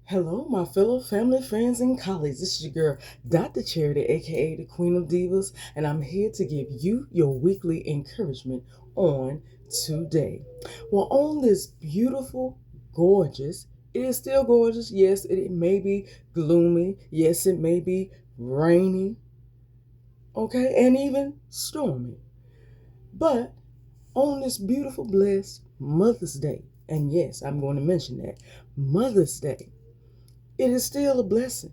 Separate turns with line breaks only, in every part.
Hello, my fellow family, friends, and colleagues. This is your girl, Dr. Charity, aka the Queen of Divas, and I'm here to give you your weekly encouragement on today. Well, on this beautiful, gorgeous, it is still gorgeous. Yes, it may be gloomy. Yes, it may be rainy, okay, and even stormy. But on this beautiful, blessed Mother's Day, and yes, I'm going to mention that Mother's Day, it is still a blessing.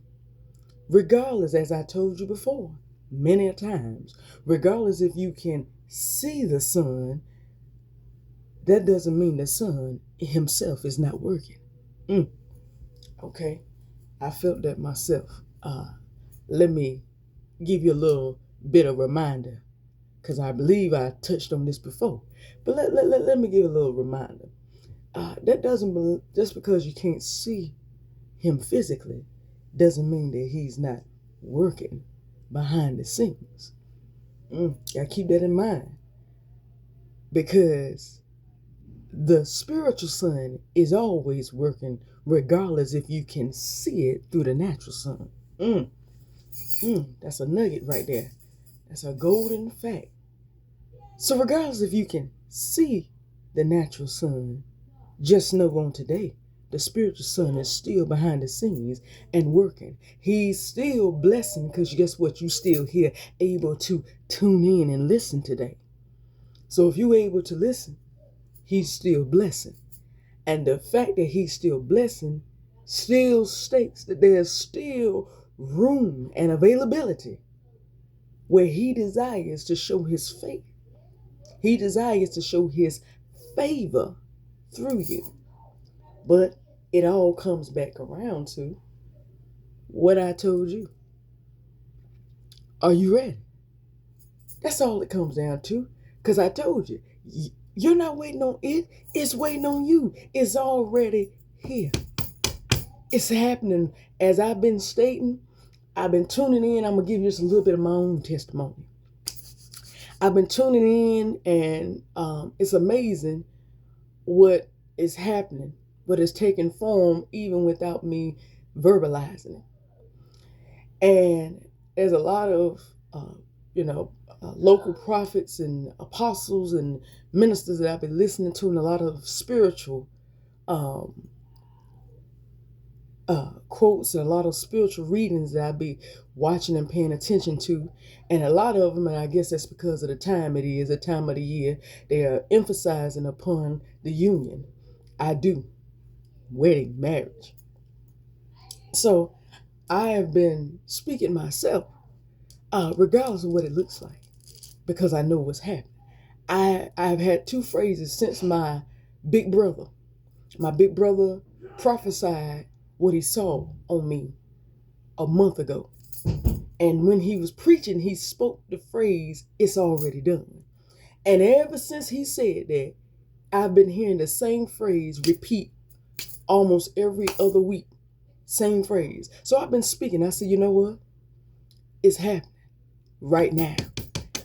Regardless, as I told you before, many a times, regardless if you can see the sun, that doesn't mean the sun himself is not working. Mm, okay, I felt that myself. Let me give you a little bit of reminder, because I believe I touched on this before. But let me give a little reminder. That doesn't, just because you can't see him physically, doesn't mean that he's not working behind the scenes. Gotta keep that in mind, because the spiritual sun is always working, regardless if you can see it through the natural sun. That's a nugget right there. That's a golden fact. So regardless if you can see the natural sun, just know on today, the spiritual sun is still behind the scenes and working. He's still blessing, because guess what? You still here, able to tune in and listen today. So if you're able to listen, he's still blessing. And the fact that he's still blessing still states that there's still room and availability where he desires to show his faith. He desires to show his favor through you. But it all comes back around to what I told you. Are you ready? That's all it comes down to. Because I told you, you're not waiting on it. It's waiting on you. It's already here. It's happening. As I've been stating, I've been tuning in. I'm going to give you just a little bit of my own testimony. I've been tuning in, and it's amazing what is happening, but it's taking form even without me verbalizing it. And there's a lot of, local prophets and apostles and ministers that I've been listening to, and a lot of spiritual quotes and a lot of spiritual readings that I'll be watching and paying attention to. And a lot of them, and I guess that's because of the time it is, the time of the year, they are emphasizing upon the union. I do. Wedding, marriage. So I have been speaking myself, regardless of what it looks like, because I know what's happening. I've had two phrases since my big brother. My big brother prophesied what he saw on me a month ago. And when he was preaching, he spoke the phrase, "It's already done." And ever since he said that, I've been hearing the same phrase repeat almost every other week. Same phrase. So I've been speaking. I said, you know what? It's happening right now.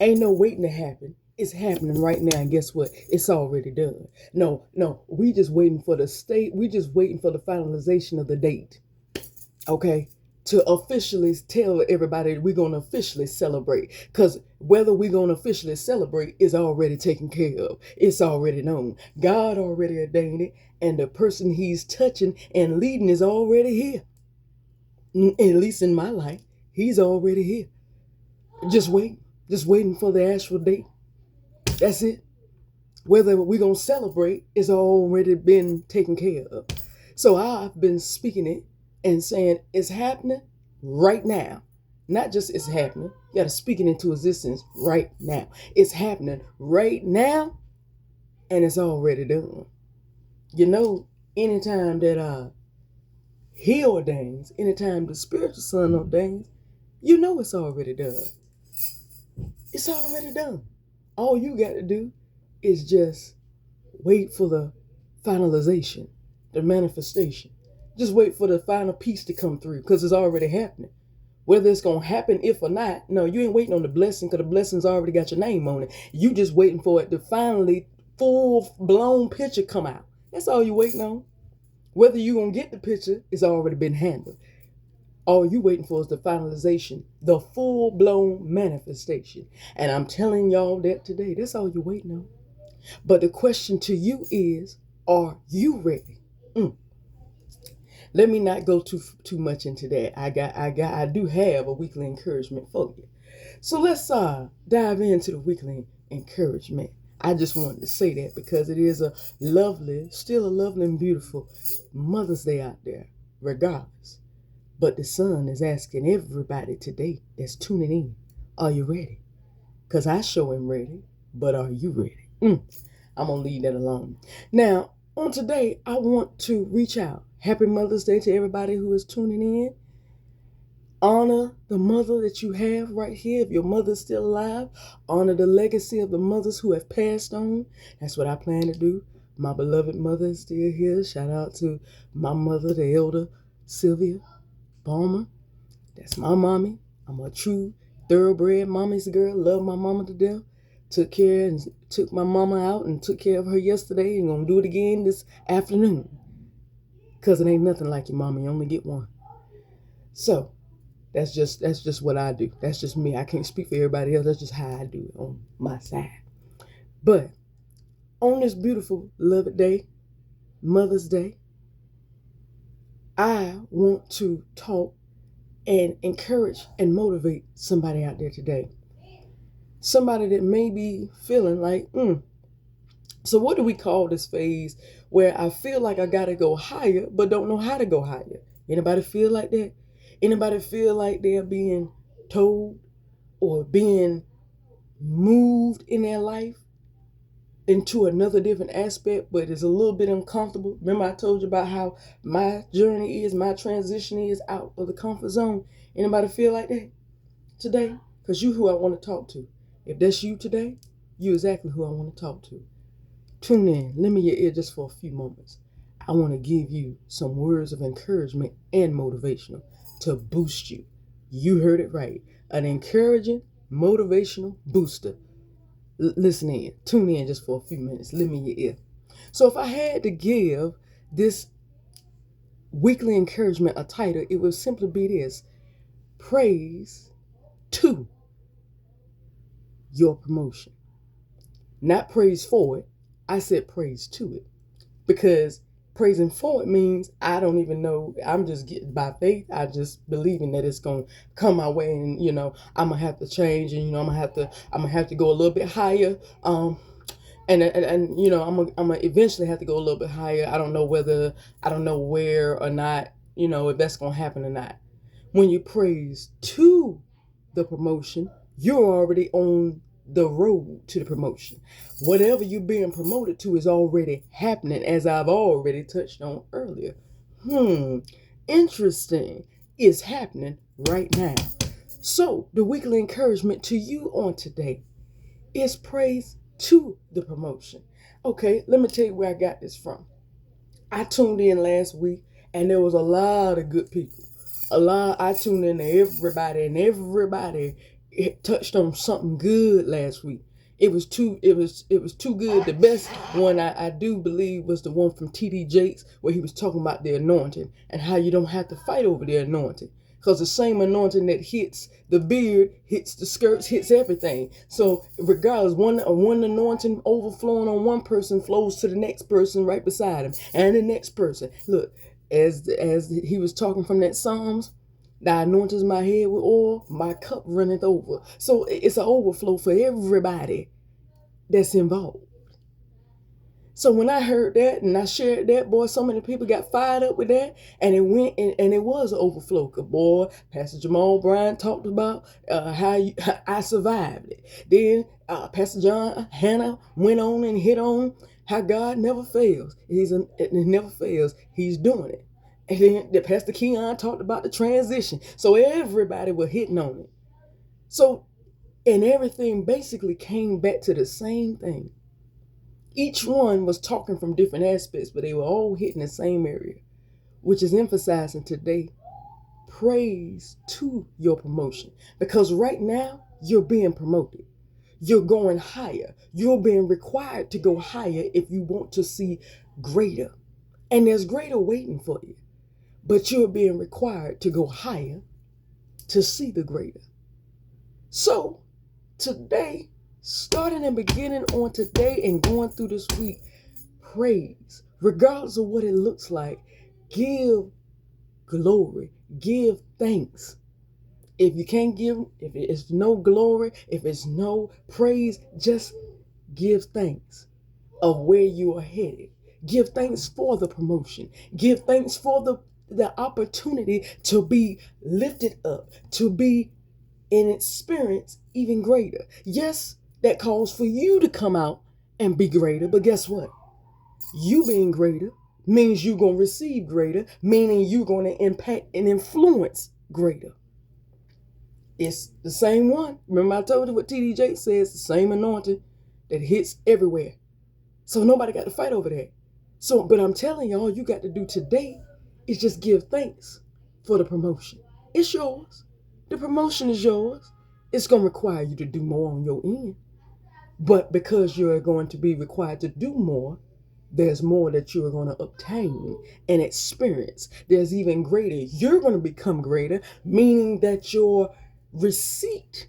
Ain't no waiting to happen. It's happening right now. And guess what? It's already done. No, we just waiting for the state. We just waiting for the finalization of the date. Okay? To officially tell everybody we're going to officially celebrate. Because whether we're going to officially celebrate is already taken care of. It's already known. God already ordained it. And the person he's touching and leading is already here. At least in my life, he's already here. Just waiting for the actual date. That's it. Whether we're going to celebrate is already been taken care of. So I've been speaking it and saying it's happening right now. Not just it's happening. You got to speak it into existence right now. It's happening right now, and it's already done. You know, anytime that he ordains, anytime the spiritual son ordains, you know it's already done. It's already done. All you got to do is just wait for the finalization, the manifestation. Just wait for the final piece to come through, because it's already happening. Whether it's going to happen if or not, no, you ain't waiting on the blessing, because the blessing's already got your name on it. You just waiting for it to finally full-blown picture come out. That's all you waiting on. Whether you're going to get the picture, it's already been handled. All you waiting for is the finalization, the full-blown manifestation. And I'm telling y'all that today. That's all you're waiting on. But the question to you is, are you ready? Let me not go too much into that. I do have a weekly encouragement for you. So let's dive into the weekly encouragement. I just wanted to say that because it is still a lovely and beautiful Mother's Day out there, regardless. But the sun is asking everybody today that's tuning in, are you ready? Because I sure am ready, but are you ready? I'm going to leave that alone. Now, on today, I want to reach out. Happy Mother's Day to everybody who is tuning in. Honor the mother that you have right here. If your mother's still alive, honor the legacy of the mothers who have passed on. That's what I plan to do. My beloved mother is still here. Shout out to my mother, the elder Sylvia Palmer. That's my mommy. I'm a true thoroughbred mommy's girl. Love my mama to death. Took my mama out and took care of her yesterday, and gonna do it again this afternoon. Cause it ain't nothing like your mama. You only get one. So that's just what I do. That's just me. I can't speak for everybody else. That's just how I do it on my side. But on this beautiful, loved day, Mother's Day, I want to talk and encourage and motivate somebody out there today. Somebody that may be feeling like, so what do we call this phase where I feel like I gotta go higher, but don't know how to go higher? Anybody feel like that? Anybody feel like they're being told or being moved in their life into another different aspect, but it's a little bit uncomfortable? Remember I told you about how my journey is, my transition is out of the comfort zone. Anybody feel like that today? Because you who I want to talk to. If that's you today, you exactly who I want to talk to. Tune in, lend me your ear just for a few moments. I want to give you some words of encouragement and motivational to boost you. You heard it right. An encouraging, motivational booster. Listen in. Tune in just for a few minutes. Lend me your ear. So if I had to give this weekly encouragement a title, it would simply be this: praise to your promotion. Not praise for it. I said praise to it. Because praising for it means I don't even know. I'm just getting by faith. I just believing that it's gonna come my way, and I'm gonna have to change, and I'm gonna have to go a little bit higher. I'm gonna eventually have to go a little bit higher. I don't know where or not, if that's gonna happen or not. When you praise to the promotion, you're already on the road to the promotion. Whatever you're being promoted to is already happening, as I've already touched on earlier. Interesting. It's happening right now. So the weekly encouragement to you on today is praise to the promotion. Okay, let me tell you where I got this from. I tuned in last week and there was a lot of good people. I tuned in to everybody, and everybody touched on something good last week. It was too good. The best one I do believe was the one from T.D. Jakes, where he was talking about the anointing and how you don't have to fight over the anointing, because the same anointing that hits the beard hits the skirts, hits everything. So regardless, one anointing overflowing on one person flows to the next person right beside him, and the next person. Look, as he was talking from that Psalms, Thou anointest my head with oil, my cup runneth over. So it's an overflow for everybody that's involved. So when I heard that and I shared that, boy, so many people got fired up with that, and it went and it was an overflow. Cause boy, Pastor Jamal Bryant talked about how I survived it. Then Pastor John Hannah went on and hit on how God never fails. He never fails. He's doing it. And then the Pastor Keon talked about the transition. So everybody was hitting on it. So, and everything basically came back to the same thing. Each one was talking from different aspects, but they were all hitting the same area, which is emphasizing today, praise to your promotion. Because right now, you're being promoted. You're going higher. You're being required to go higher if you want to see greater. And there's greater waiting for you. But you're being required to go higher to see the greater. So today, starting and beginning on today and going through this week, praise, regardless of what it looks like, give glory, give thanks. If you can't give, if it's no glory, if it's no praise, just give thanks of where you are headed. Give thanks for the promotion. Give thanks for the opportunity to be lifted up, to be in experience even greater. Yes, that calls for you to come out and be greater, but guess what? You being greater means you're going to receive greater, meaning you're going to impact and influence greater. It's the same one. Remember I told you what TD Jakes says, the same anointing that hits everywhere. So nobody got to fight over that. So, but I'm telling you, all you got to do today is just give thanks for the promotion. It's yours. The promotion is yours. It's going to require you to do more on your end. But because you're going to be required to do more, there's more that you are going to obtain and experience. There's even greater. You're going to become greater, meaning that your receipt,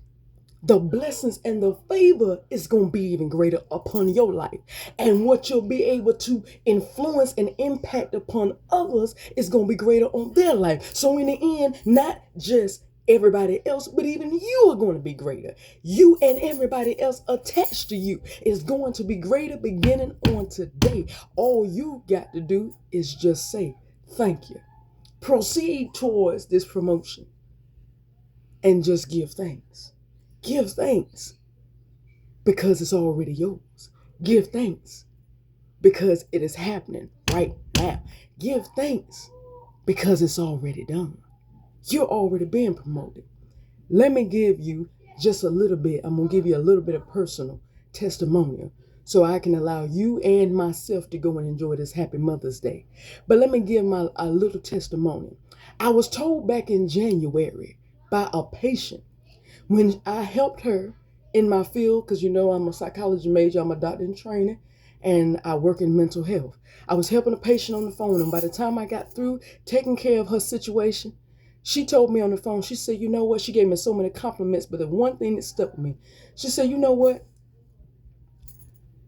the blessings and the favor is going to be even greater upon your life. And what you'll be able to influence and impact upon others is going to be greater on their life. So in the end, not just everybody else, but even you are going to be greater. You and everybody else attached to you is going to be greater beginning on today. All you got to do is just say, thank you. Proceed towards this promotion and just give thanks. Give thanks because it's already yours. Give thanks because it is happening right now. Give thanks because it's already done. You're already being promoted. Let me give you just a little bit. I'm going to give you a little bit of personal testimonial so I can allow you and myself to go and enjoy this happy Mother's Day. But let me give a little testimony. I was told back in January by a patient when I helped her in my field, because you know I'm a psychology major, I'm a doctor in training, and I work in mental health. I was helping a patient on the phone, and by the time I got through taking care of her situation, she told me on the phone, she said, you know what? She gave me so many compliments, but the one thing that stuck with me, she said, you know what?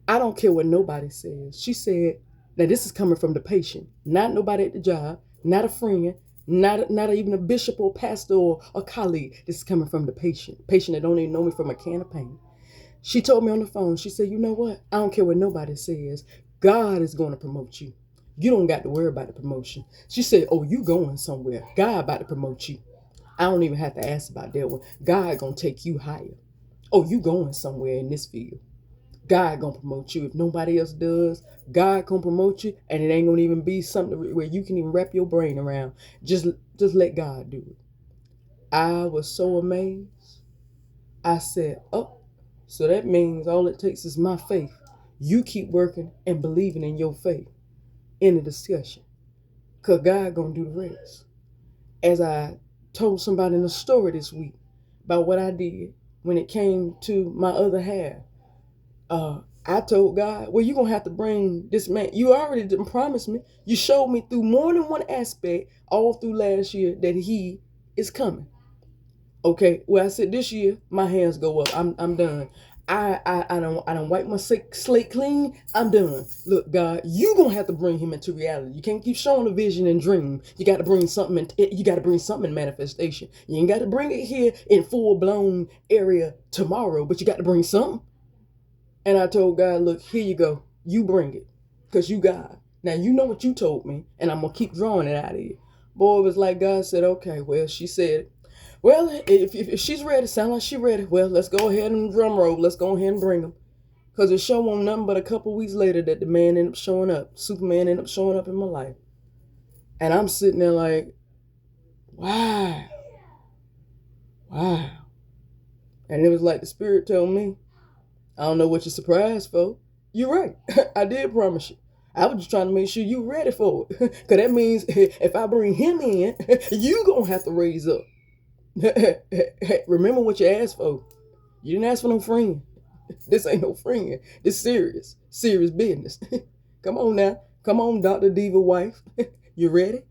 I don't care what nobody says. She said, now this is coming from the patient, not nobody at the job, not a friend, not even a bishop or pastor or a colleague. This is coming from the patient that don't even know me from a can of paint. She told me on the phone, she said, you know what? I don't care what nobody says. God is going to promote you. You don't got to worry about the promotion. She said, oh, you going somewhere. God about to promote you. I don't even have to ask about that one. God going to take you higher. Oh, you going somewhere in this field. God gonna promote you. If nobody else does, God gonna promote you, and it ain't gonna even be something where you can even wrap your brain around. Just let God do it. I was so amazed. I said, oh, so that means all it takes is my faith. You keep working and believing in your faith in the discussion, because God gonna do the rest. As I told somebody in a story this week about what I did when it came to my other half, I told God, well, you're going to have to bring this man. You already didn't promise me. You showed me through more than one aspect all through last year that he is coming. Okay, well, I said this year, my hands go up. I'm done. I don't wipe my slate clean. I'm done. Look, God, you gonna have to bring him into reality. You can't keep showing a vision and dream. You got to bring something. You got to bring something in manifestation. You ain't got to bring it here in full blown area tomorrow, but you got to bring something. And I told God, look, here you go. You bring it. Because you God. Now, you know what you told me. And I'm going to keep drawing it out of you. Boy, it was like God said, okay, well, she said, well, if she's ready, sound like she ready. Well, let's go ahead and drum roll. Let's go ahead and bring them. Because it show on nothing but a couple weeks later that the man ended up showing up. Superman ended up showing up in my life. And I'm sitting there like, wow. Wow. And it was like the Spirit told me, I don't know what you're surprised for. You're right. I did promise you. I was just trying to make sure you're ready for it. Because that means if I bring him in, you going to have to raise up. Remember what you asked for. You didn't ask for no friend. This ain't no friend. This serious business. Come on now. Come on, Dr. Diva wife. You ready?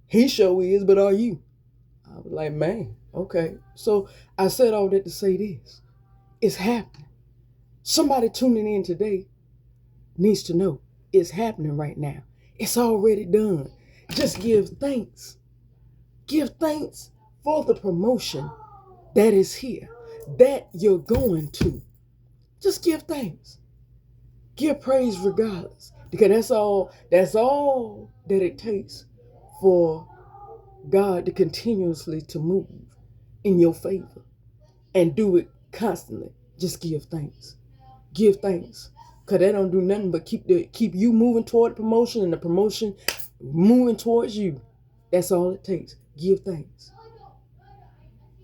He sure is, but are you? I was like, man, okay. So I said all that to say this. It's happening. Somebody tuning in today needs to know it's happening right now. It's already done. Just give thanks. Give thanks for the promotion that is here, that you're going to. Just give thanks. Give praise regardless. Because that's all that it takes for God to continuously to move in your favor and do it constantly. Just give thanks. Give thanks. Cause that don't do nothing but keep you moving toward the promotion and the promotion moving towards you. That's all it takes. Give thanks.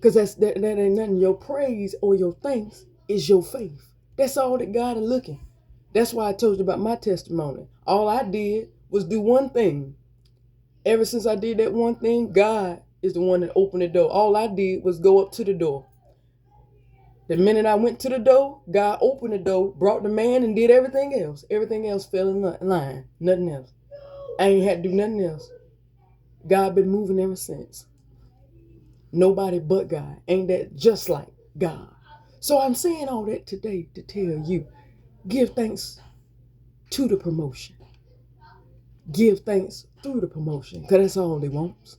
Cause that ain't nothing. Your praise or your thanks is your faith. That's all that God is looking. That's why I told you about my testimony. All I did was do one thing. Ever since I did that one thing, God is the one that opened the door. All I did was go up to the door. The minute I went to the door, God opened the door, brought the man, and did everything else. Everything else fell in line. Nothing else. I ain't had to do nothing else. God been moving ever since. Nobody but God. Ain't that just like God? So I'm saying all that today to tell you, give thanks to the promotion. Give thanks through the promotion, because that's all they wants.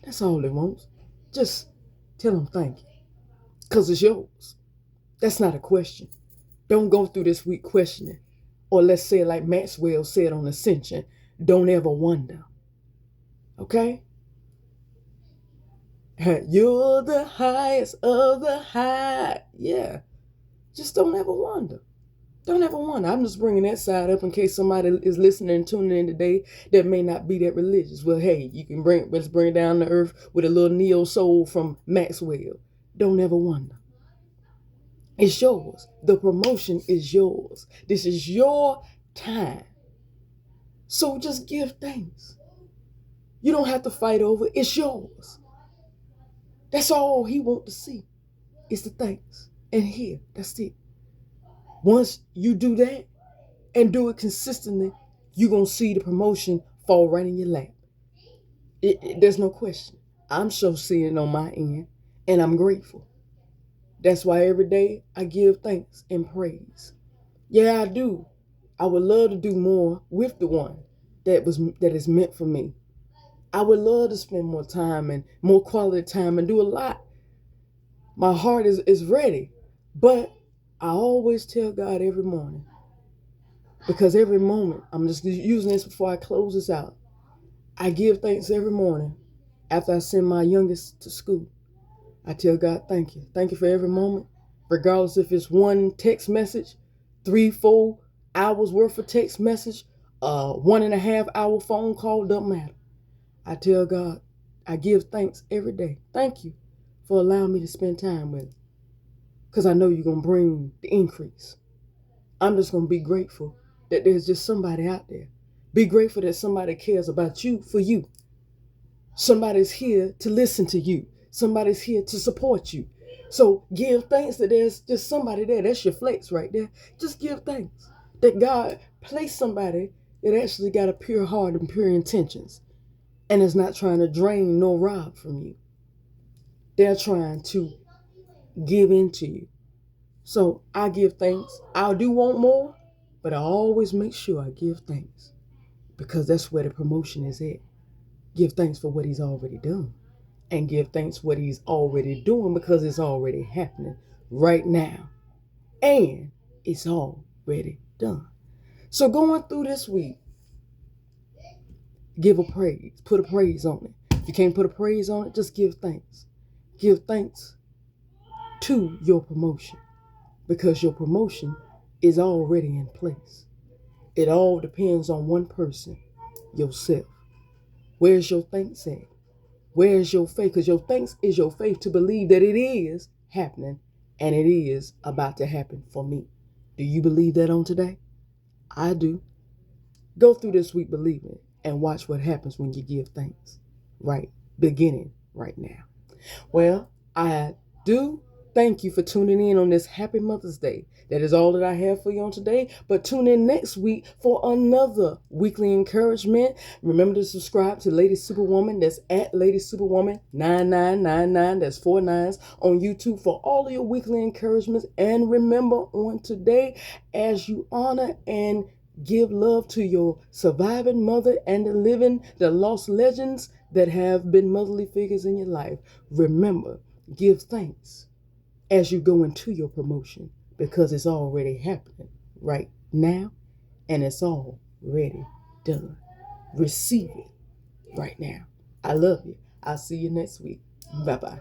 That's all they wants. Just tell them thank you, because it's yours. That's not a question. Don't go through this week questioning. Or let's say it like Maxwell said on Ascension, don't ever wonder. Okay? You're the highest of the high. Yeah. Just don't ever wonder. Don't ever wonder. I'm just bringing that side up in case somebody is listening and tuning in today that may not be that religious. Well, hey, let's bring it down to earth with a little neo soul from Maxwell. Don't ever wonder. It's yours. The promotion is yours. This is your time. So just give thanks. You don't have to fight over it. It's yours. That's all he wants to see is the thanks. And here, that's it. Once you do that and do it consistently, you're going to see the promotion fall right in your lap. There's no question. I'm so seeing it on my end, and I'm grateful. That's why every day I give thanks and praise. Yeah, I do. I would love to do more with the one that is meant for me. I would love to spend more time and more quality time and do a lot. My heart is ready. But I always tell God every morning, because every moment, I'm just using this before I close this out. I give thanks every morning after I send my youngest to school. I tell God, thank you. Thank you for every moment, regardless if it's one text message, 3-4 hours worth of text message, 1.5 hour phone call, doesn't matter. I tell God, I give thanks every day. Thank you for allowing me to spend time with him, because I know you're going to bring the increase. I'm just going to be grateful that there's just somebody out there. Be grateful that somebody cares about you for you. Somebody's here to listen to you. Somebody's here to support you. So give thanks that there's just somebody there. That's your flex right there. Just give thanks that God placed somebody that actually got a pure heart and pure intentions and is not trying to drain nor rob from you. They're trying to give into you. So I give thanks. I do want more, but I always make sure I give thanks, because that's where the promotion is at. Give thanks for what he's already done, and give thanks what he's already doing, because it's already happening right now, and it's already done. So going through this week, give a praise. Put a praise on it. If you can't put a praise on it, just give thanks. Give thanks to your promotion, because your promotion is already in place. It all depends on one person, yourself. Where's your thanks at? Where's your faith? Because your thanks is your faith to believe that it is happening and it is about to happen for me. Do you believe that on today? I do. Go through this week believing it and watch what happens when you give thanks. Right. Beginning right now. Well, I do Thank you for tuning in on this happy Mother's Day. That is all that I have for you on today. But tune in next week for another weekly encouragement. Remember to subscribe to Lady Superwoman. That's at Lady Superwoman 9999. That's 4 9s on YouTube for all of your weekly encouragements. And remember on today, as you honor and give love to your surviving mother and the lost legends that have been motherly figures in your life. Remember, give thanks as you go into your promotion because it's already happening right now and it's already done. Receive it right now. I love you. I'll see you next week. Bye-bye.